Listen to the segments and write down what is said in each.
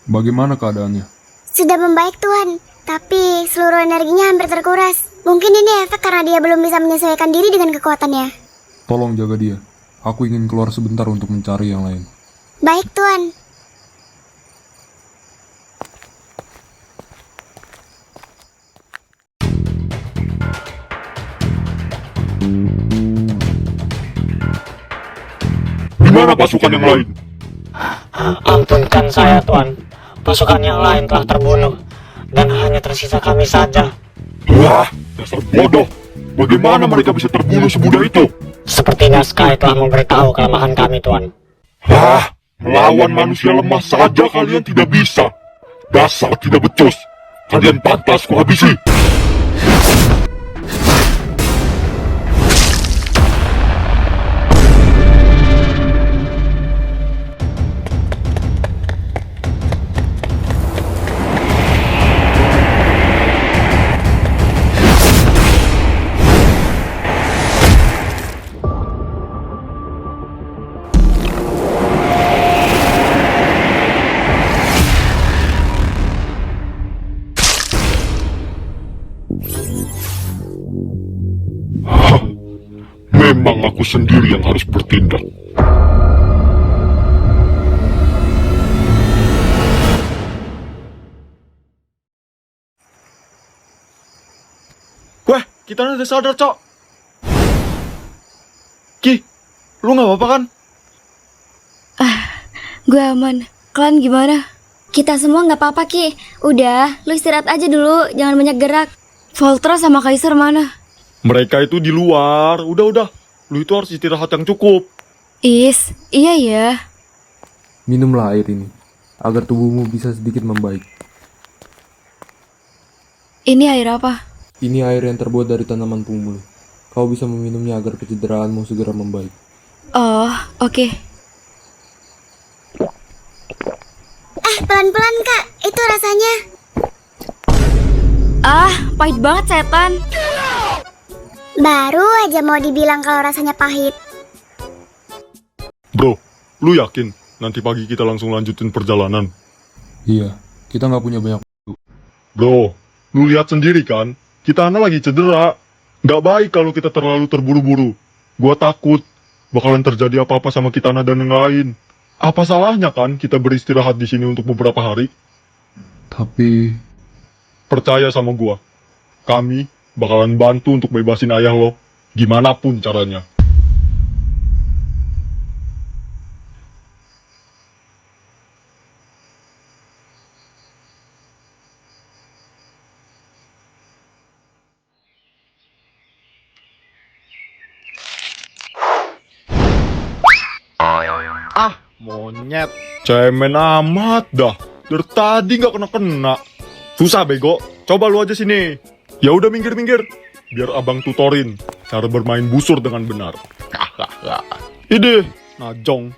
Bagaimana keadaannya? Sudah membaik, Tuan. Tapi seluruh energinya hampir terkuras. Mungkin ini efek karena dia belum bisa menyesuaikan diri dengan kekuatannya. Tolong jaga dia. Aku ingin keluar sebentar untuk mencari yang lain. Baik, Tuan. Di mana pasukan yang lain? Ampunkan saya, Tuan. Pasukan yang lain telah terbunuh, dan hanya tersisa kami saja. Wah, dasar bodoh. Bagaimana mereka bisa terbunuh semudah itu? Sepertinya Sky telah memberitahu kelemahan kami, Tuan. Hah? Melawan manusia lemah saja kalian tidak bisa. Dasar tidak becus. Kalian pantas kuhabisi. Memang aku sendiri yang harus bertindak. Weh, kita udah sadar, Cok. Ki, lu gak apa-apa kan? Gue aman. Kalian gimana? Kita semua gak apa-apa, Ki. Udah, lu istirahat aja dulu. Jangan banyak gerak. Voltra sama Kaiser mana? Mereka itu di luar. Udah. Lu itu harus istirahat yang cukup. Iya ya. Minumlah air ini, agar tubuhmu bisa sedikit membaik. Ini air apa? Ini air yang terbuat dari tanaman pumul. Kau bisa meminumnya agar kecederaanmu segera membaik. Oh, oke. Pelan-pelan, Kak. Itu rasanya. Pahit banget setan. Baru aja mau dibilang kalau rasanya pahit. Bro, lu yakin nanti pagi kita langsung lanjutin perjalanan? Iya, kita nggak punya banyak. Bro, lu lihat sendiri kan? Kitana lagi cedera. Gak baik kalau kita terlalu terburu-buru. Gua takut bakalan terjadi apa-apa sama Kitana dan yang lain. Apa salahnya kan kita beristirahat di sini untuk beberapa hari? Tapi Percaya sama gua. Kami bakalan bantu untuk bebasin ayah lo. Gimana pun caranya. Monyet. Cemen amat dah. Dari tadi gak kena-kena. Susah, bego. Coba lu aja sini. Ya udah minggir-minggir. Biar abang tutorin cara bermain busur dengan benar. Ide, najong.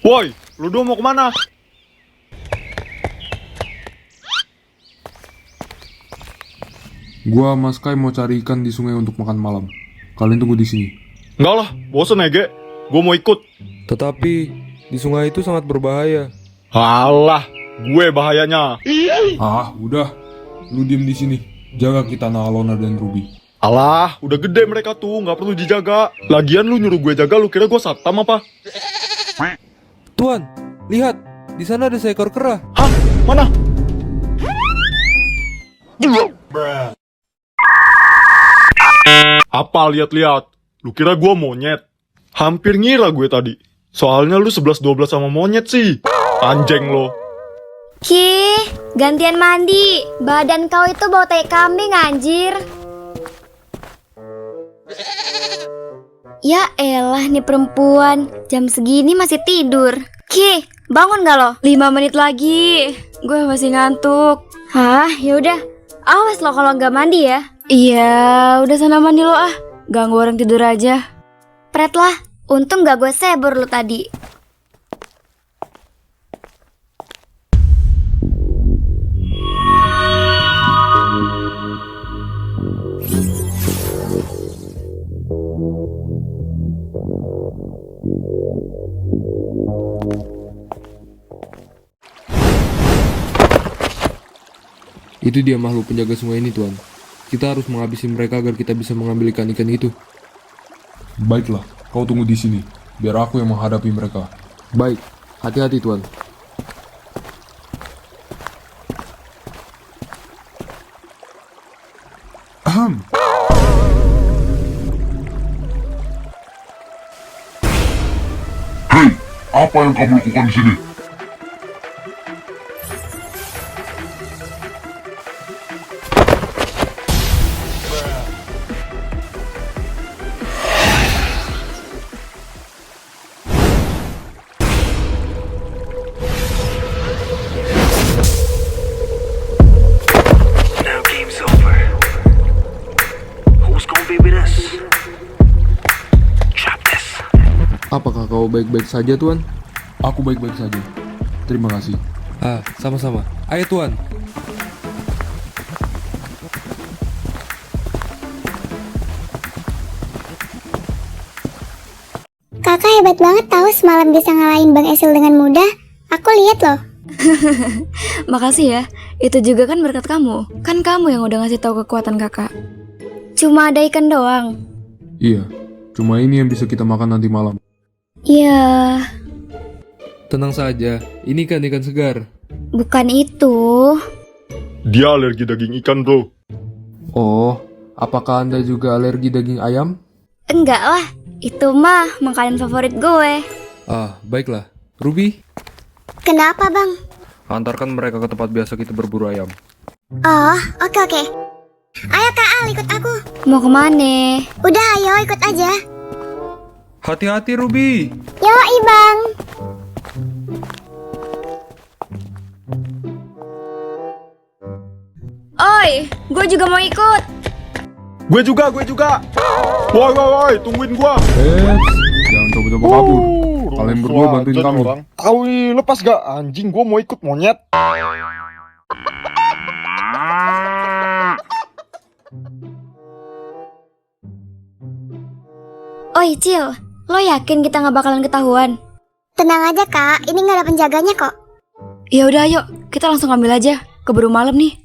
Woi, lu dua mau kemana? gua sama Sky mau cari ikan di sungai untuk makan malam. Kalian tunggu di sini. Enggak lah, bosen ya, Ge. Gue mau ikut. Tetapi di sungai itu sangat berbahaya. Alah, gue bahayanya. Udah. Lu diem di sini. Jaga Kitana, Alona, dan Ruby. Alah, udah gede mereka tuh, nggak perlu dijaga. Lagian lu nyuruh gue jaga, lu kira gue satam apa? Tuan, lihat, di sana ada seekor kera. Hah? Mana? Apa lihat-lihat? Lu kira gua monyet? Hampir ngira gue tadi. Soalnya lu 11-12 sama monyet sih. Anjing lo. Ki, gantian mandi. Badan kau itu bau tai kambing, anjir. Ya elah nih perempuan, jam segini masih tidur. Ki, bangun gak lo? 5 menit lagi. Gue masih ngantuk. Hah, yaudah. Awas lo kalau nggak mandi ya. Iya, udah sana mandi lo ah. Ganggu orang tidur aja. Pret lah, untung gak gue sebur lo tadi. Itu dia makhluk penjaga sungai ini, Tuan. Kita harus menghabisi mereka agar kita bisa mengambil ikan-ikan itu. Baiklah, kau tunggu di sini. Biar aku yang menghadapi mereka. Baik, hati-hati, Tuan. Ahem. Hei, apa yang kamu lakukan di sini? Now game's over. Who's gonna be with us? Drop this. Apakah kau baik-baik saja, Tuan? Aku baik-baik saja. Terima kasih. Ah, sama-sama. Ayo, Tuan. Kakak hebat banget tahu semalam bisa ngalahin Bang Esil dengan mudah. Aku lihat loh. Makasih ya, itu juga kan berkat kamu. Kan kamu yang udah ngasih tahu kekuatan kakak. Cuma ada ikan doang. Iya, cuma ini yang bisa kita makan nanti malam. Ya, Tenang saja, ini kan ikan segar. bukan itu. Dia alergi daging ikan, bro. Oh, apakah Anda juga alergi daging ayam? Enggak lah, itu mah makanan favorit gue. Ah, baiklah. Ruby, Kenapa Bang? antarkan mereka ke tempat biasa kita berburu ayam. Oh, oke. Ayo Kak Al, ikut aku. Mau kemana? Udah ayo ikut aja. Hati-hati, Ruby. Yoi Bang. Oi, gue juga mau ikut. Gue juga. Woi, tungguin gua. Jangan coba-coba kabur. Kalian berdua bantuin kami. Awi, lepas gak? Anjing, gua mau ikut monyet. Oi, Cil, lo yakin kita nggak bakalan ketahuan? Tenang aja Kak, ini nggak ada penjaganya kok. Ya udah, ayo, kita langsung ambil aja. Keburu malam nih.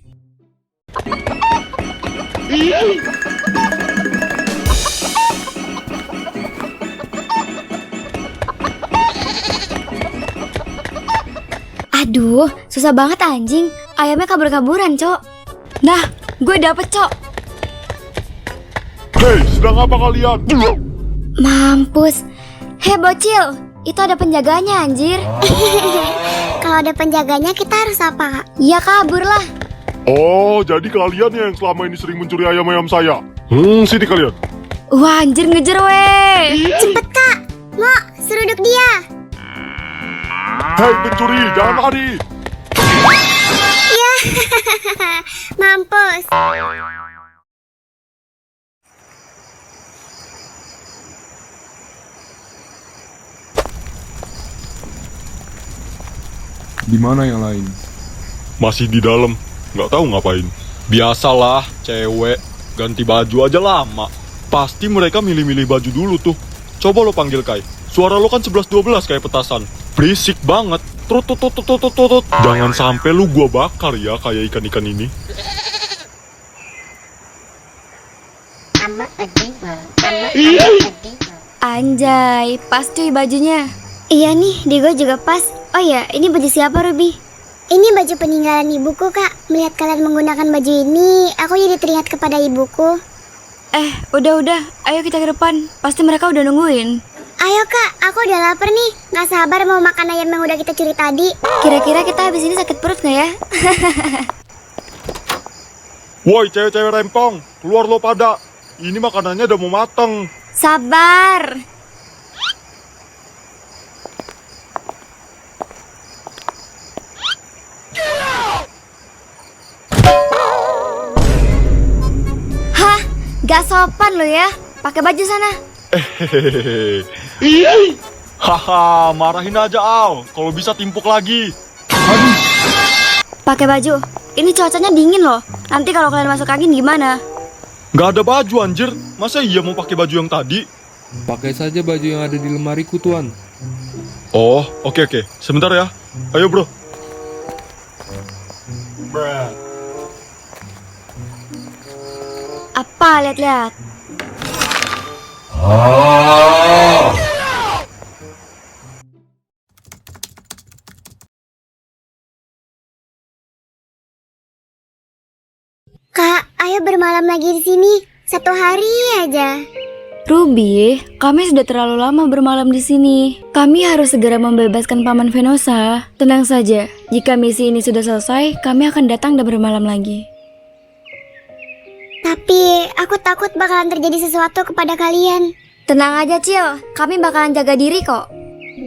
Aduh, susah banget anjing. Ayamnya kabur-kaburan, Cok. Nah, gue dapet, Cok. Hei, sedang apa kalian? Mampus. Hei, bocil. Itu ada penjaganya, anjir. Kalau ada penjaganya kita harus apa Kak? Ya kabur lah. Oh, jadi kalian yang selama ini sering mencuri ayam-ayam saya. Sini kalian. Wah, anjir ngejar, weh. Cepet Kak, Mo, seruduk dia. Hei, pencuri, jangan lari. Ya, mampus. Di mana yang lain? Masih di dalam, nggak tahu ngapain. Biasalah, cewek. Ganti baju aja lama. Pasti mereka milih-milih baju dulu tuh. Coba lo panggil Kai. Suara lo kan 11-12 kayak petasan. Berisik banget. Trut. Jangan sampai lu gua bakar ya kayak ikan-ikan ini. Anjay, pas cuy bajunya. Iya nih, di gue juga pas. Oh ya, ini baju siapa, Ruby? Ini baju peninggalan ibuku Kak. Melihat kalian menggunakan baju ini, aku jadi teringat kepada ibuku. Udah. Ayo kita ke depan. Pasti mereka udah nungguin. Ayo Kak, aku udah lapar nih. Gak sabar mau makan ayam yang udah kita curi tadi. Kira-kira kita habis ini sakit perut nggak ya? Woi, cewek-cewek rempong. Keluar lo pada. Ini makanannya udah mau mateng. Sabar. Hah? Gak sopan lo ya? Pakai baju sana. Hehehe. Haha, marahin aja Al. Kalau bisa timpuk lagi. Pakai baju. Ini cuacanya dingin loh. Nanti kalau kalian masuk angin gimana? Gak ada baju anjir. Masa iya mau pakai baju yang tadi? Pakai saja baju yang ada di lemariku, Tuan. Oh, oke. Sebentar ya. Ayo, bro. Apa lihat-lihat? Kak, ayo bermalam lagi di sini. 1 hari aja. Ruby, kami sudah terlalu lama bermalam di sini. Kami harus segera membebaskan Paman Venosa. Tenang saja, jika misi ini sudah selesai, kami akan datang dan bermalam lagi. Tapi aku takut bakalan terjadi sesuatu kepada kalian. Tenang aja, Cil. Kami bakalan jaga diri kok.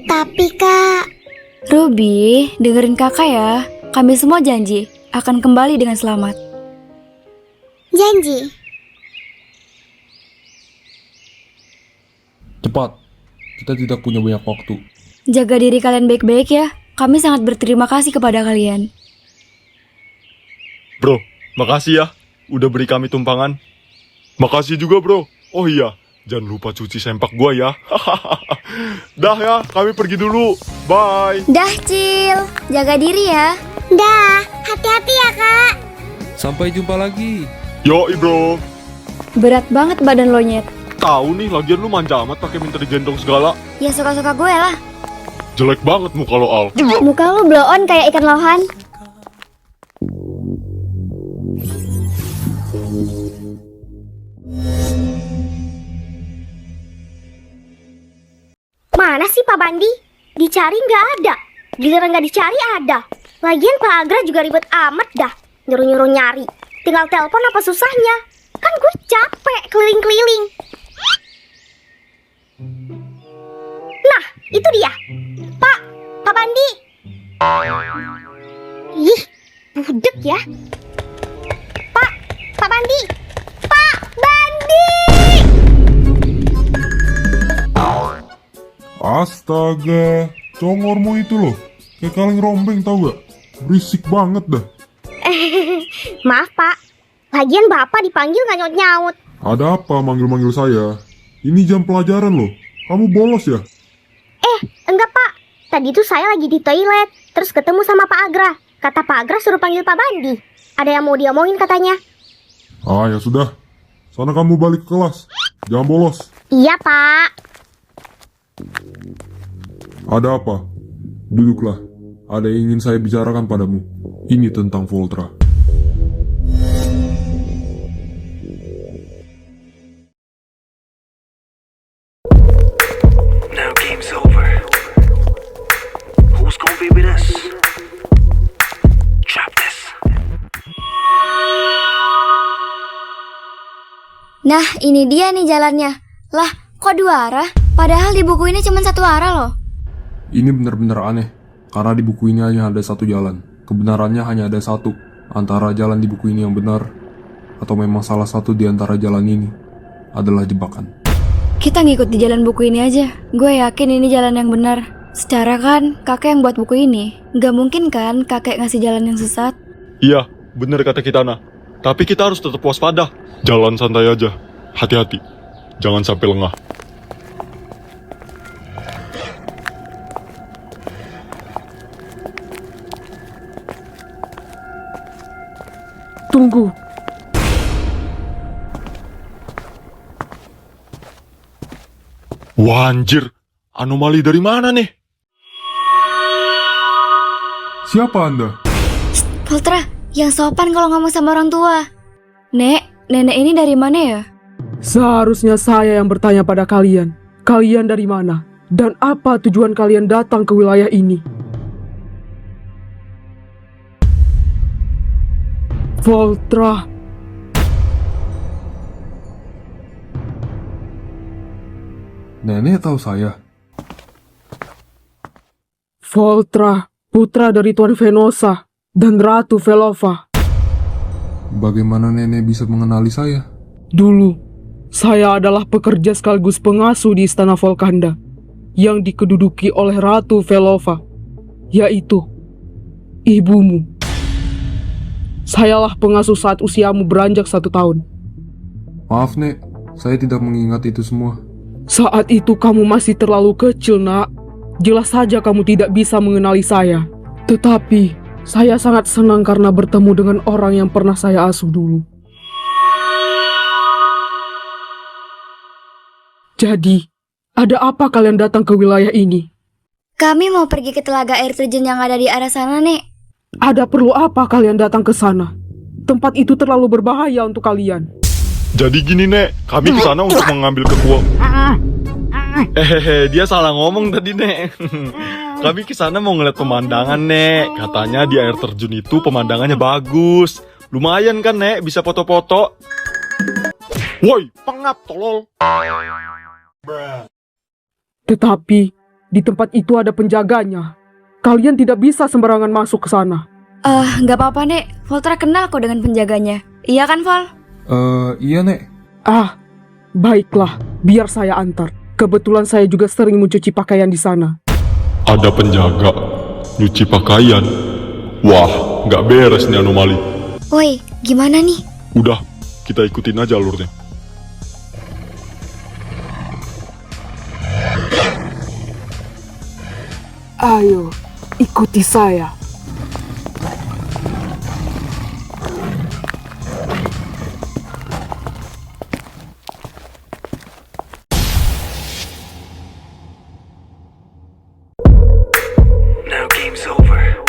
Tapi Kak, Ruby, dengerin kakak ya. Kami semua janji akan kembali dengan selamat. janji. Cepat, kita tidak punya banyak waktu. Jaga diri kalian baik-baik ya. Kami sangat berterima kasih kepada kalian. Bro, makasih ya. Udah beri kami tumpangan. Makasih juga, bro. Oh iya, jangan lupa cuci sempak gua ya. Dah ya, kami pergi dulu. Bye. Dah, Cil. Jaga diri ya. Dah, hati-hati ya Kak. Sampai jumpa lagi. Yoi, bro. Berat banget badan lo, Nyet. Tahu nih, lagian lu manja amat pakai minta digendong segala. Ya suka-suka gue lah. Jelek banget muka lo, Al. Muka lo blow on kayak ikan lohan. Mana sih Pak Bandi? Dicari nggak ada. Giliran nggak dicari ada. Lagian Pak Agra juga ribet amat dah. Nyuruh-nyuruh nyari. Tinggal telepon apa susahnya? Kan gue capek keliling-keliling. Nah, itu dia. Pak Bandi. Ih, budek ya. Pak Bandi. Pak Bandi. Astaga, congormu itu loh. Kayak kaleng rombeng tau gak? Berisik banget dah. Maaf Pak. Lagian Bapak dipanggil nggak nyaut-nyaut. Ada apa manggil-manggil saya? Ini jam pelajaran loh. Kamu bolos ya? Enggak Pak. Tadi tuh saya lagi di toilet. Terus ketemu sama Pak Agra. Kata Pak Agra suruh panggil Pak Bandi. Ada yang mau diomongin katanya. Ah ya sudah. Sana kamu balik ke kelas. Jangan bolos. Iya Pak. Ada apa? Duduklah. Ada yang ingin saya bicarakan padamu. Ini tentang Voltra. Now game's over. Who's gonna be with us? Drop this. Nah, ini dia nih jalannya. Lah, kok 2 arah? Padahal di buku ini cuma 1 arah loh. Ini benar-benar aneh, karena di buku ini hanya ada 1 jalan. Kebenarannya hanya ada 1, antara jalan di buku ini yang benar, atau memang salah satu di antara jalan ini adalah jebakan. Kita ngikut di jalan buku ini aja. Gue yakin ini jalan yang benar. Secara kan, kakek yang buat buku ini. Gak mungkin kan kakek ngasih jalan yang sesat? Iya, bener kata Kitana. Tapi kita harus tetap waspada. Jalan santai aja. Hati-hati. Jangan sampai lengah. Tunggu. Wah, anjir. Anomali dari mana nih? Siapa Anda? Voltra, yang sopan kalau ngomong sama orang tua. Nek, nenek ini dari mana ya? Seharusnya saya yang bertanya pada kalian. Kalian dari mana? Dan apa tujuan kalian datang ke wilayah ini? Voltra. Nenek tahu saya. Voltra, putra dari Tuan Venosa dan Ratu Velova. Bagaimana nenek bisa mengenali saya? Dulu, saya adalah pekerja sekaligus pengasuh di Istana Volkanda yang dikeduduki oleh Ratu Velova, yaitu ibumu. Sayalah pengasuh saat usiamu beranjak 1 tahun. Maaf, Nek. Saya tidak mengingat itu semua. Saat itu kamu masih terlalu kecil, nak. Jelas saja kamu tidak bisa mengenali saya. Tetapi, saya sangat senang karena bertemu dengan orang yang pernah saya asuh dulu. Jadi, ada apa kalian datang ke wilayah ini? Kami mau pergi ke telaga air terjun yang ada di arah sana, Nek. Ada perlu apa kalian datang ke sana? Tempat itu terlalu berbahaya untuk kalian. Jadi gini, Nek. Kami ke sana untuk mengambil kekuatan. Dia salah ngomong tadi, Nek. Kami ke sana mau ngeliat pemandangan, Nek. Katanya di air terjun itu pemandangannya bagus. Lumayan kan, Nek? Bisa foto-foto. Woi, pengap tolol. Tetapi, di tempat itu ada penjaganya. Kalian tidak bisa sembarangan masuk ke sana. Nggak apa-apa, Nek. Voltra kenal kok dengan penjaganya. Iya kan, Vol? Iya, Nek. Baiklah, biar saya antar. Kebetulan saya juga sering mencuci pakaian di sana. Ada penjaga. Nyuci pakaian. Wah, nggak beres nih anomali. Woi, gimana nih? Udah, kita ikutin aja alurnya. Ayo, ikuti saya. Now game's over.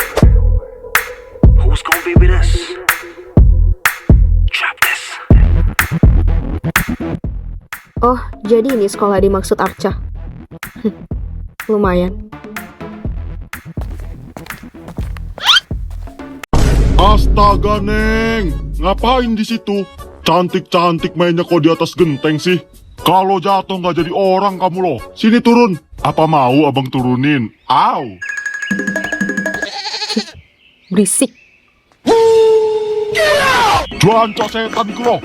Who's gonna be with us? Drop this. Oh, jadi ini sekolah dimaksud Arca. Lumayan. Astaga, Neng. Ngapain di situ? Cantik-cantik mainnya kok di atas genteng sih. Kalau jatuh nggak jadi orang kamu loh. Sini turun. Apa mau abang turunin? Au. Berisik. Juancok setan ku loh.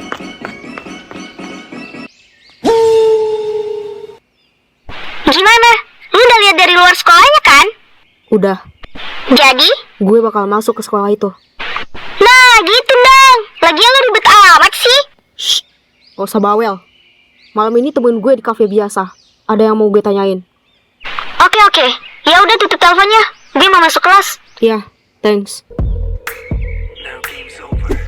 Gimana? Lu udah lihat dari luar sekolahnya kan? Udah, Jadi? gue bakal masuk ke sekolah itu. Nah, gitu dong. Lagian lu ribet amat sih. Shh, gak usah bawel. Malam ini temuin gue di kafe biasa. Ada yang mau gue tanyain. Oke. Ya udah tutup teleponnya. Gue mau masuk kelas. Iya, thanks. Now game's over.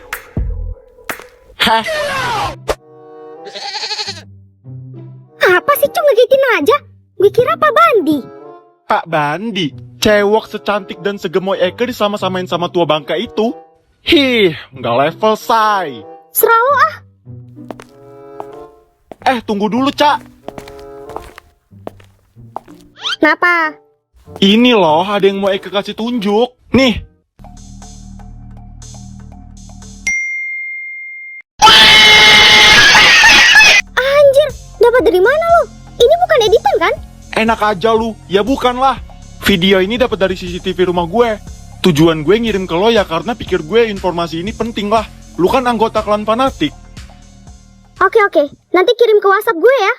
Apa sih, Cung, ngegitin aja? Gue kira Pak Bandi. Pak Bandi, cewek secantik dan segemoy Eke disama-samain sama tua bangka itu. Hih, nggak level, say. Selalu ah. Tunggu dulu, Cak. Kenapa? Ini loh, ada yang mau Eke kasih tunjuk. Nih. Anjir, dapat dari mana lu? Ini bukan editan kan? Enak aja lu, ya bukan lah. Video ini dapat dari CCTV rumah gue. Tujuan gue ngirim ke lo ya karena pikir gue informasi ini penting lah. Lu kan anggota klan fanatik. Oke. Nanti kirim ke WhatsApp gue ya.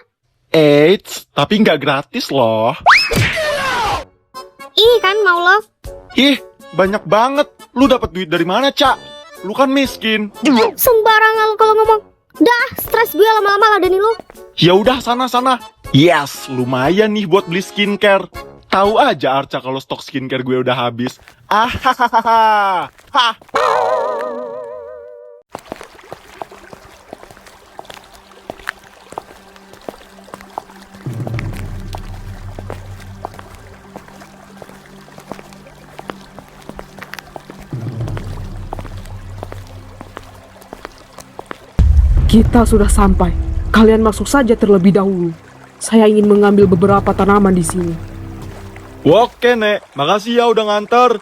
Eits, tapi nggak gratis loh. Ih kan, mau love. Ih, banyak banget. Lu dapat duit dari mana, Cak? Lu kan miskin. Sembarangan lu kalau ngomong. Dah, stres gue lama-lama ladenin lu. Ya udah sana. Yes, lumayan nih buat beli skincare. Tahu aja Arca kalau stok skincare gue udah habis. Ahahaha. Hah. Kita sudah sampai. Kalian masuk saja terlebih dahulu. Saya ingin mengambil beberapa tanaman di sini. Oke, Nek. Makasih ya udah nganter.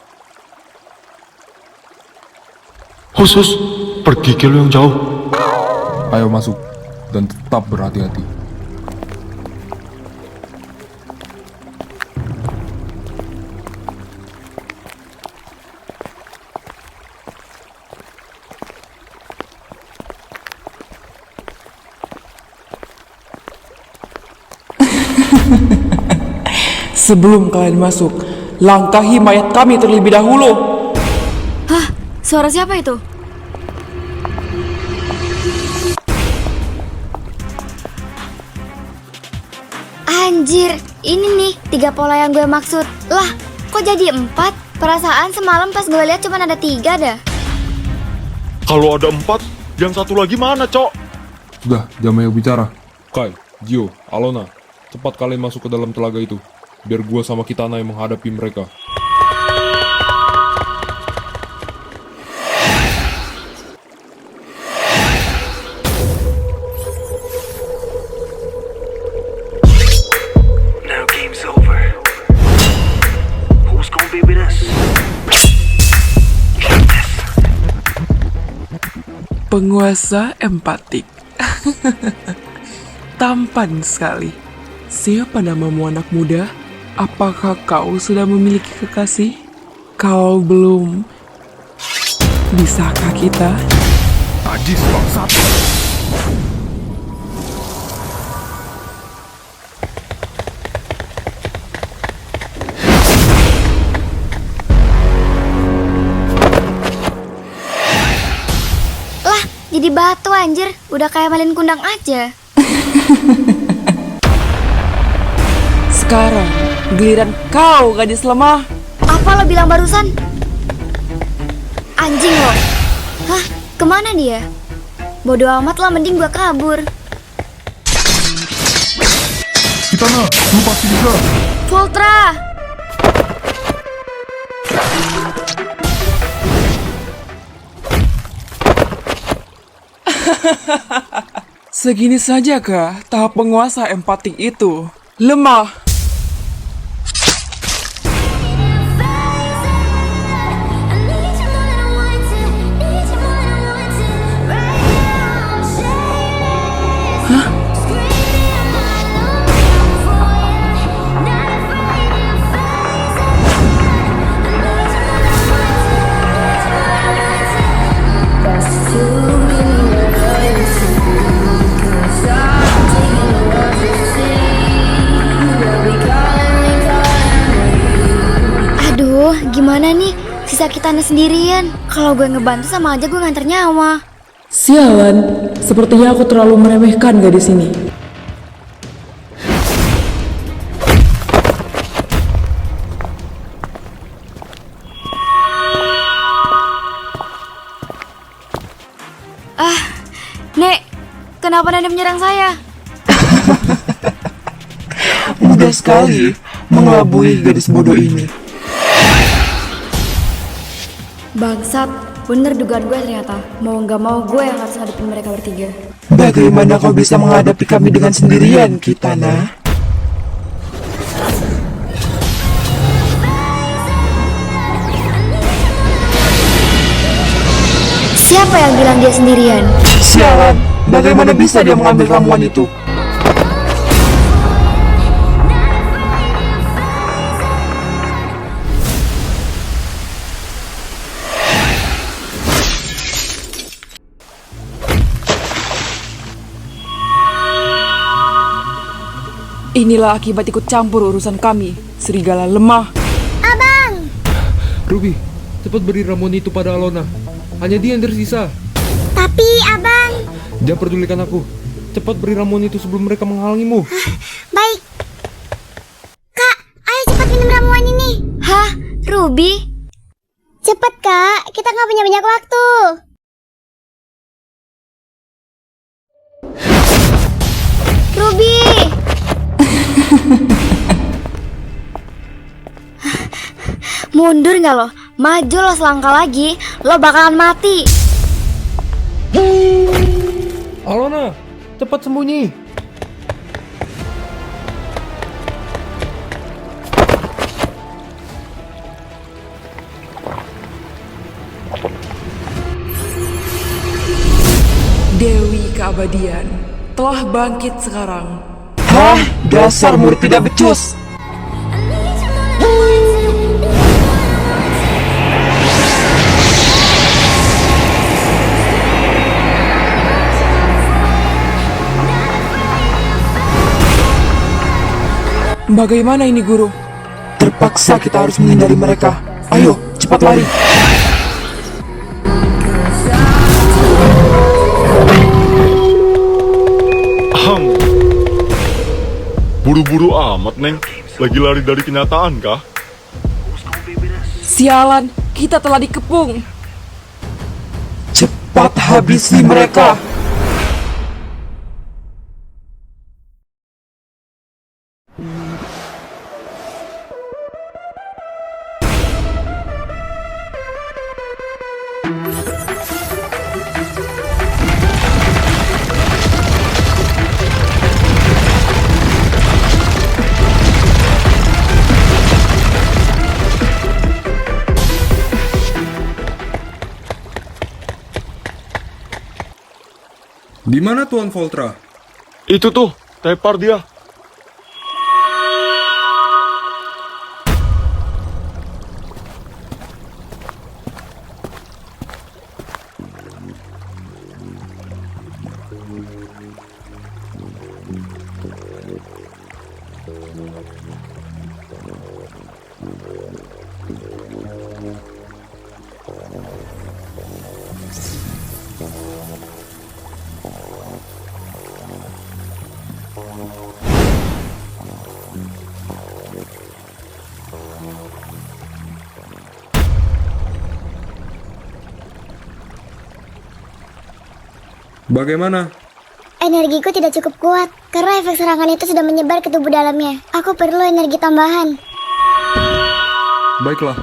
Khusus, pergi ke lu yang jauh. Ayo masuk dan tetap berhati-hati. Sebelum kalian masuk, langkahi mayat kami terlebih dahulu. Hah? Suara siapa itu? Anjir, ini nih 3 pola yang gue maksud. Lah, kok jadi 4? Perasaan semalam pas gue lihat cuma ada 3 dah. Kalau ada 4, yang satu lagi mana, Cok? Sudah, jangan banyak bicara. Kai, Gio, Alona, cepat kalian masuk ke dalam telaga itu. Biar gua sama Kitana yang menghadapi mereka. Now game's over. Who's gonna be with us? Penguasa empatik. Tampan sekali. Siapa namamu anak muda? Apakah kau sudah memiliki kekasih? Kau belum. Bisakah kita? Najis bangsat. Lah, jadi batu anjir. Udah kayak malin kundang aja. Sekarang giliran kau, gadis lemah. Apa lo bilang barusan? Anjing lo. Hah? Kemana dia? Bodoh amat lah, mending gua kabur. Kitana, lu pasti bisa. Voltra! Segini saja kah tahap penguasa empatik itu? Lemah. Gimana nih? Sisa Kitana sendirian. Kalau gue ngebantu sama aja gue nganter nyawa. Sialan, sepertinya aku terlalu meremehkan gadis ini. Nek, kenapa Nenek menyerang saya? Mudah sekali mengelabui gadis bodoh ini. Bangsat, bener dugaan gue ternyata. Mau nggak mau gue yang harus ngadepin mereka bertiga. Bagaimana kau bisa menghadapi kami dengan sendirian, Kitana? Siapa yang bilang dia sendirian? Sialan, bagaimana bisa dia mengambil ramuan itu? Inilah akibat ikut campur urusan kami, serigala lemah. Abang! Ruby, cepat beri ramuan itu pada Alona. Hanya dia yang tersisa. Tapi abang... Jangan pedulikan aku. Cepat beri ramuan itu sebelum mereka menghalangimu. Baik. Kak, ayo cepat minum ramuan ini. Hah? Ruby? Cepet kak, kita nggak punya banyak waktu. Ruby! Mundur nggak lo? Maju lo selangkah lagi, lo bakalan mati. Alona, cepat sembunyi. Dewi keabadian telah bangkit sekarang. Hah? Dasar murid tidak becus. Bagaimana ini, Guru? Terpaksa kita harus menghindari mereka. Ayo, cepat lari. Buru-buru amat, Neng. Lagi lari dari kenyataan kah? Sialan, kita telah dikepung. Cepat habisi mereka. Di mana Tuan Voltra? Itu tuh, tepar dia. Bagaimana? Energiku tidak cukup kuat karena efek serangan itu sudah menyebar ke tubuh dalamnya. Aku perlu energi tambahan. Baiklah.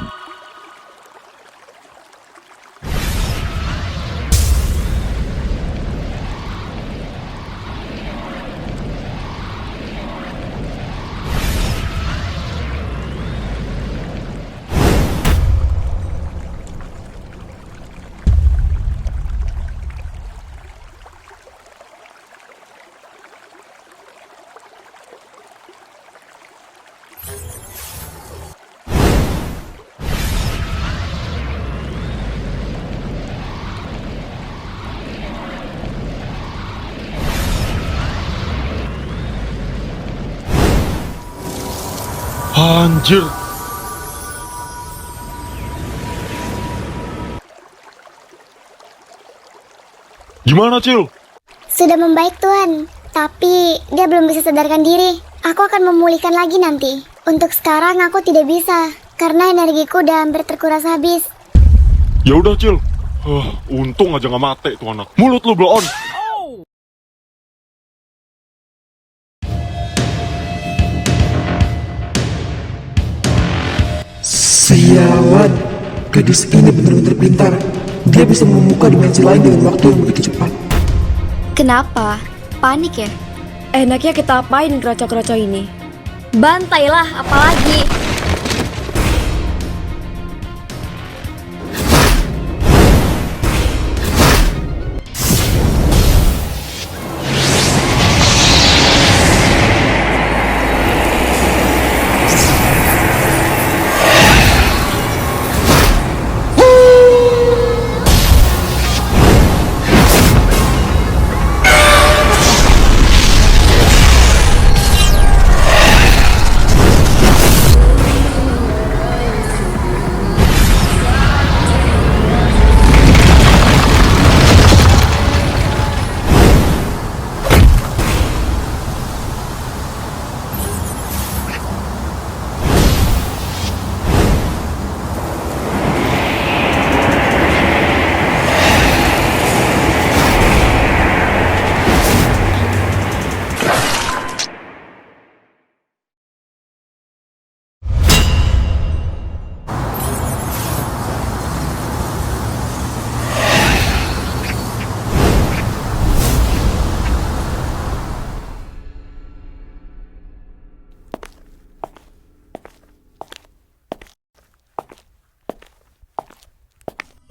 Anjir. Gimana, Cil? Sudah membaik, Tuan. Tapi dia belum bisa sadarkan diri. Aku akan memulihkan lagi nanti. Untuk sekarang aku tidak bisa karena energiku udah hampir terkuras habis. Ya udah, Cil. Untung aja nggak mati tuh anak. Mulut lu blow on. Sialan, gadis ini benar-benar pintar. Dia bisa membuka dimensi lain dengan waktu yang begitu cepat. Kenapa? Panik ya? Enaknya kita apain kroco-kroco ini? Bantailah, apalagi.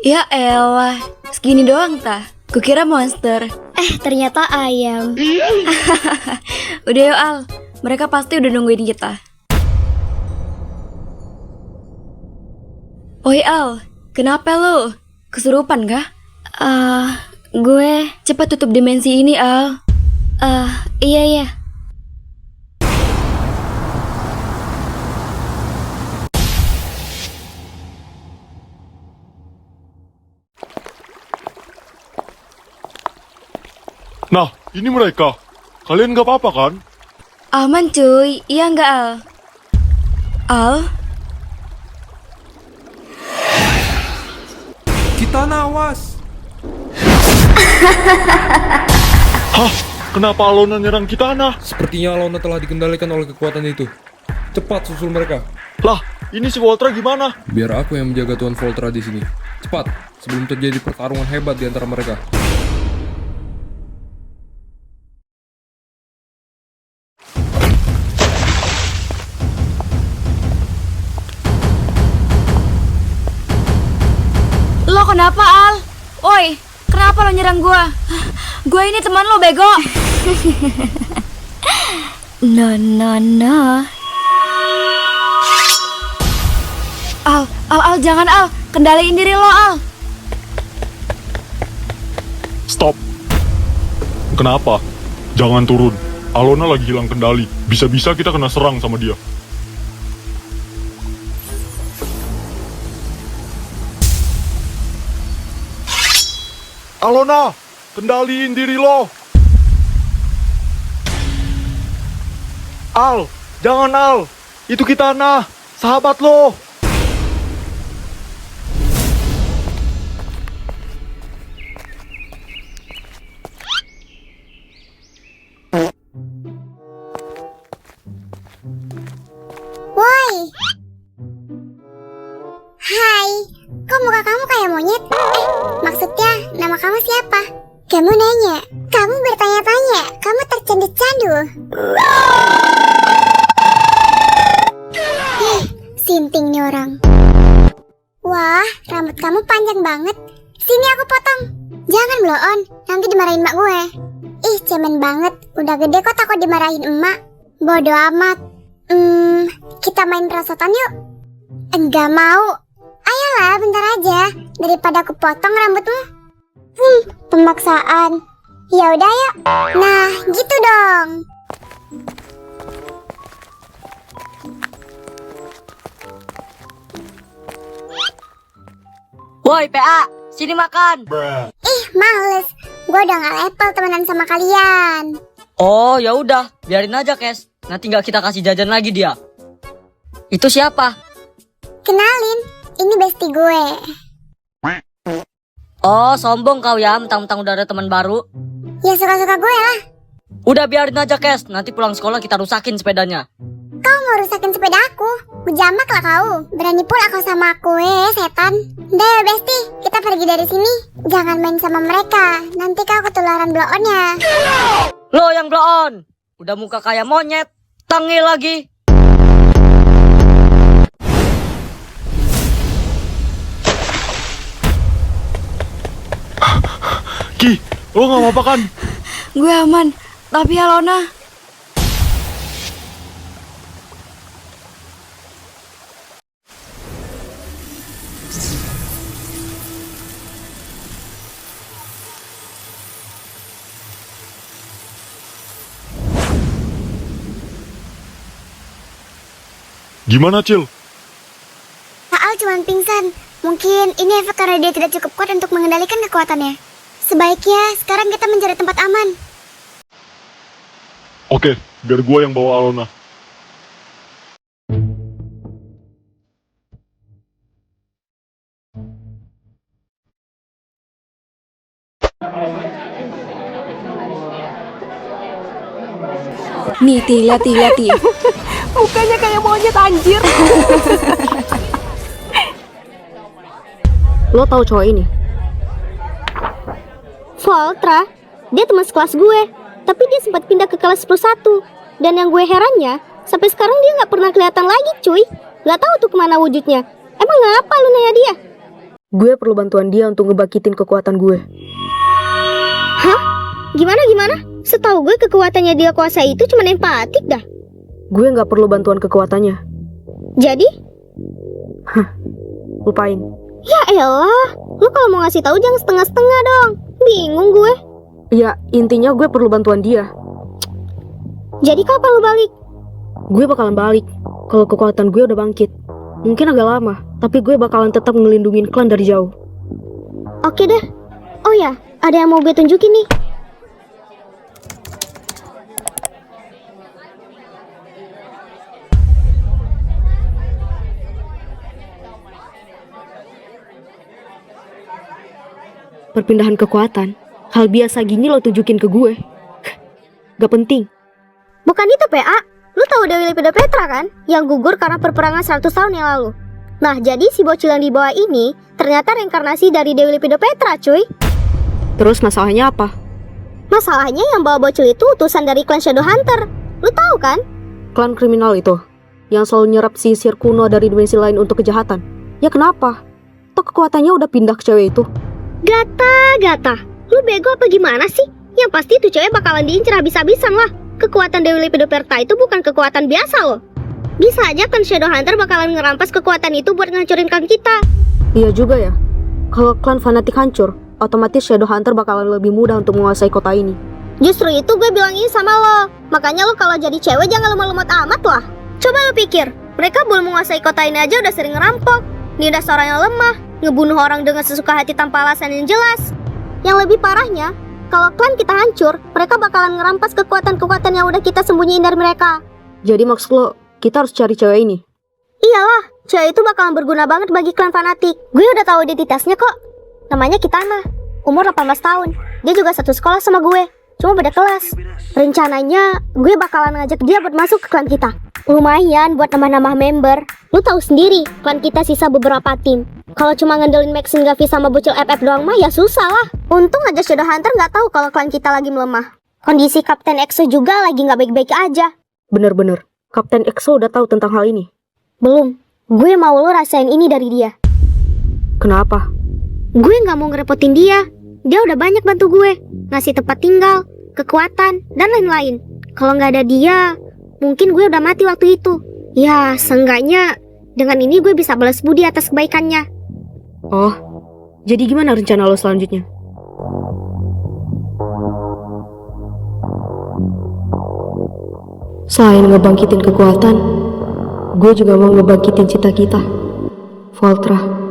Ya elah, segini doang tah. Kukira monster. Ternyata ayam. Udah yuk Al, mereka pasti udah nungguin kita. Oi Al, kenapa lu? Kesurupan kah? Gue cepat tutup dimensi ini Al. Iya. Nah, ini mereka. Kalian gak apa-apa kan? Aman cuy, iya nggak Al? Al? Kitana, awas! Hah? Kenapa Alona nyerang Kitana? Sepertinya Alona telah dikendalikan oleh kekuatan itu. Cepat susul mereka. Lah, ini si Voltra gimana? Biar aku yang menjaga Tuan Voltra di sini. Cepat, sebelum terjadi pertarungan hebat di antara mereka. Lo kenapa Al? Woi, kenapa lo nyerang gua? Gua ini teman lo bego. No. Al, jangan Al. Kendaliin diri lo Al. Stop. Kenapa? Jangan turun. Alona lagi hilang kendali. Bisa-bisa kita kena serang sama dia. Alona, kendaliin diri lo. Al, jangan Al. Itu Kitana, sahabat lo. Woi. Hai, kok muka kamu kayak monyet? Maksudnya nama kamu siapa? Kamu nanya, kamu bertanya-tanya, kamu tercandu-candu. Sinting nih orang. Wah, rambut kamu panjang banget. Sini aku potong. Jangan blow on, nanti dimarahin mak gue. Ih, cemen banget. Udah gede kok takut dimarahin emak. Bodoh amat. Kita main perosotan yuk. Enggak mau. Ayolah, bentar aja. Daripada aku potong rambutmu. Pemaksaan. Ya udah yuk. Nah, gitu dong. Woi PA, sini makan. Ih, males. Gue udah gak level temenan sama kalian. Oh ya udah, biarin aja Kes. Nanti nggak kita kasih jajan lagi dia. Itu siapa? Kenalin, ini bestie gue. Oh sombong kau ya, mentang-mentang udah ada teman baru. Ya suka-suka gue lah. Udah biarin aja Kes, nanti pulang sekolah kita rusakin sepedanya. Kau mau rusakin sepeda aku? Jamak lah kau. Berani pula kau sama aku, setan. Udah ya bestie, kita pergi dari sini. Jangan main sama mereka, nanti kau ketularan blow-onnya. Lo yang blow on. Udah muka kayak monyet, tengil lagi. Ki, lo gak apa-apa kan? Gue aman, tapi Alona. Gimana, Cil? Al cuma pingsan. Mungkin ini efek karena dia tidak cukup kuat untuk mengendalikan kekuatannya. Sebaiknya sekarang kita mencari tempat aman. Oke, biar gua yang bawa Alona. Nih, lihat. Mukanya kayak monyet anjir. Lo tahu cowok ini? Voltra, dia teman sekelas gue. Tapi dia sempat pindah ke kelas 11. Dan yang gue herannya, sampai sekarang dia nggak pernah kelihatan lagi cuy. Nggak tahu tuh kemana wujudnya. Emang ngapa lu nanya dia? Gue perlu bantuan dia untuk ngebangkitin kekuatan gue. Hah? Gimana? Setahu gue kekuatannya dia kuasa itu cuma empatik dah. Gue nggak perlu bantuan kekuatannya. Jadi? Lupain. Ya elah, lu kalau mau ngasih tahu jangan setengah-setengah dong. Bingung gue. Ya, intinya gue perlu bantuan dia. Jadi kapan lu balik? Gue bakalan balik kalau kekuatan gue udah bangkit. Mungkin agak lama, tapi gue bakalan tetap ngelindungin klan dari jauh. Oke deh. Oh ya, ada yang mau gue tunjukin nih. Perpindahan kekuatan. Hal biasa gini lo tunjukin ke gue. Gak penting. Bukan itu, PA. Lu tahu Dewi Lepidopetra kan? Yang gugur karena perperangan 100 tahun yang lalu. Nah, jadi si bocil yang di bawah ini ternyata reinkarnasi dari Dewi Lepidopetra, cuy. Terus masalahnya apa? Masalahnya yang bawa bocil itu utusan dari klan Shadowhunter. Lu tahu kan? Klan kriminal itu yang selalu nyerap sisir kuno dari dimensi lain untuk kejahatan. Ya kenapa? Toh kekuatannya udah pindah ke cewek itu. Gata. Lu bego apa gimana sih? Yang pasti itu cewek bakalan diincar habis-habisan lah. Kekuatan Dewi Lepidopetra itu bukan kekuatan biasa loh. Bisa aja kan Shadowhunter bakalan ngerampas kekuatan itu buat ngancurin klan kita. Iya juga ya. Kalau klan fanatik hancur, otomatis Shadowhunter bakalan lebih mudah untuk menguasai kota ini. Justru itu gue bilang ini sama lo. Makanya lo kalau jadi cewek jangan lemot-lemot amat lah. Coba lo pikir, mereka belum menguasai kota ini aja udah sering ngerampok, nindas orang yang lemah, ngebunuh orang dengan sesuka hati tanpa alasan yang jelas. Yang lebih parahnya, kalau klan kita hancur, mereka bakalan ngerampas kekuatan-kekuatan yang udah kita sembunyiin dari mereka. Jadi maksud lo, kita harus cari cewek ini? Iyalah, cewek itu bakalan berguna banget bagi klan fanatik. Gue udah tahu identitasnya kok. Namanya Kitana, umur 18 tahun. Dia juga satu sekolah sama gue, cuma beda kelas. Rencananya, gue bakalan ngajak dia buat masuk ke klan kita. Lumayan buat nambah-nambah member. Lu tahu sendiri, klan kita sisa beberapa tim. Kalau cuma ngandelin Maxine Gavi sama bocil FF doang mah ya susah lah. Untung aja Shadowhunter nggak tahu kalau klan kita lagi melemah. Kondisi Kapten EXO juga lagi nggak baik-baik aja. Bener-bener, Kapten EXO udah tahu tentang hal ini? Belum. Gue mau lo rasain ini dari dia. Kenapa? Gue nggak mau ngerepotin dia. Dia udah banyak bantu gue, ngasih tempat tinggal, kekuatan, dan lain-lain. Kalau nggak ada dia, mungkin gue udah mati waktu itu. Ya, seenggaknya dengan ini gue bisa balas budi atas kebaikannya. Oh, jadi gimana rencana lo selanjutnya? Selain ngebangkitin kekuatan, gue juga mau ngebangkitin cita kita, Voltra.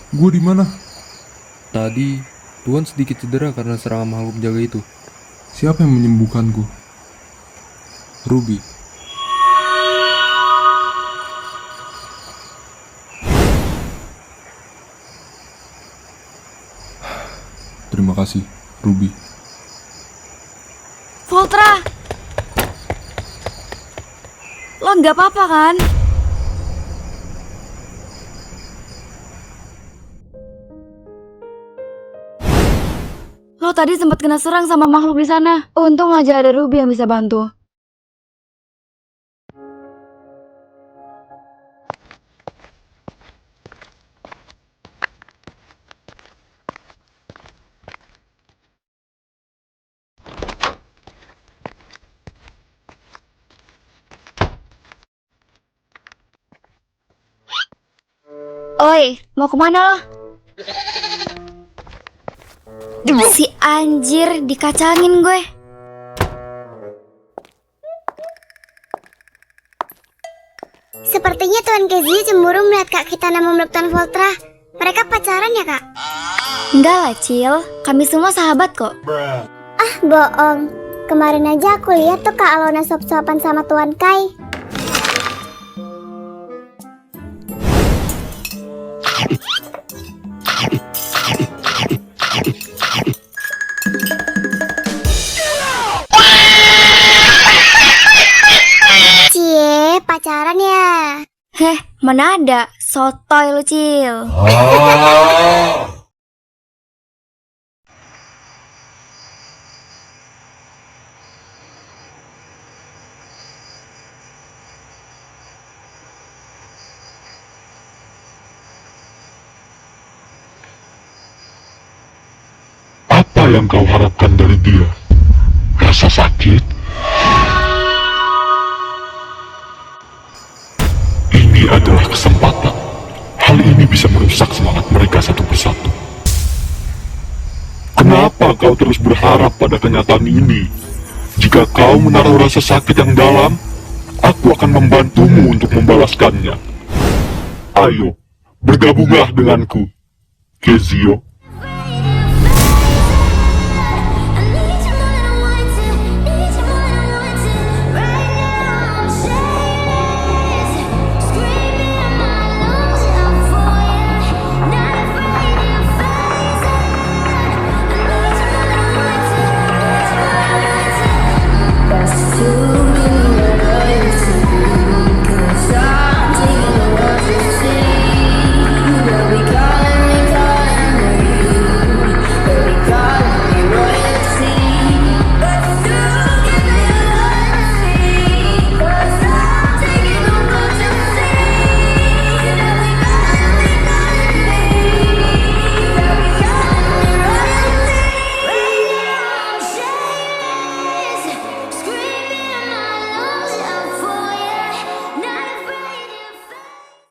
Gue di mana? Tadi Tuan sedikit cedera karena serangan makhluk jaga itu. Siapa yang menyembuhkanku? Ruby. Terima kasih, Ruby. Voltra! Lo nggak apa-apa kan? Lo tadi sempat kena serang sama makhluk di sana. Untung aja ada Ruby yang bisa bantu. Oi, mau kemana lo? Si anjir, dikacangin gue. Sepertinya Tuan Kezia cemburu melihat Kak Kitana memeluk Tuan Voltra. Mereka pacaran ya, Kak? Enggak lah, Cil. Kami semua sahabat kok. Ah, bohong. Kemarin aja aku lihat tuh Kak Alona suap-suapan sama Tuan Kai. Cie, pacaran ya? Heh, mana ada. Sotoy lu, Cil. Apa yang kau harapkan dari dia? Rasa sakit? Ini adalah kesempatan. Hal ini bisa merusak semangat mereka satu persatu. Kenapa kau terus berharap pada kenyataan ini? Jika kau menaruh rasa sakit yang dalam, aku akan membantumu untuk membalaskannya. Ayo, bergabunglah denganku, Kezio.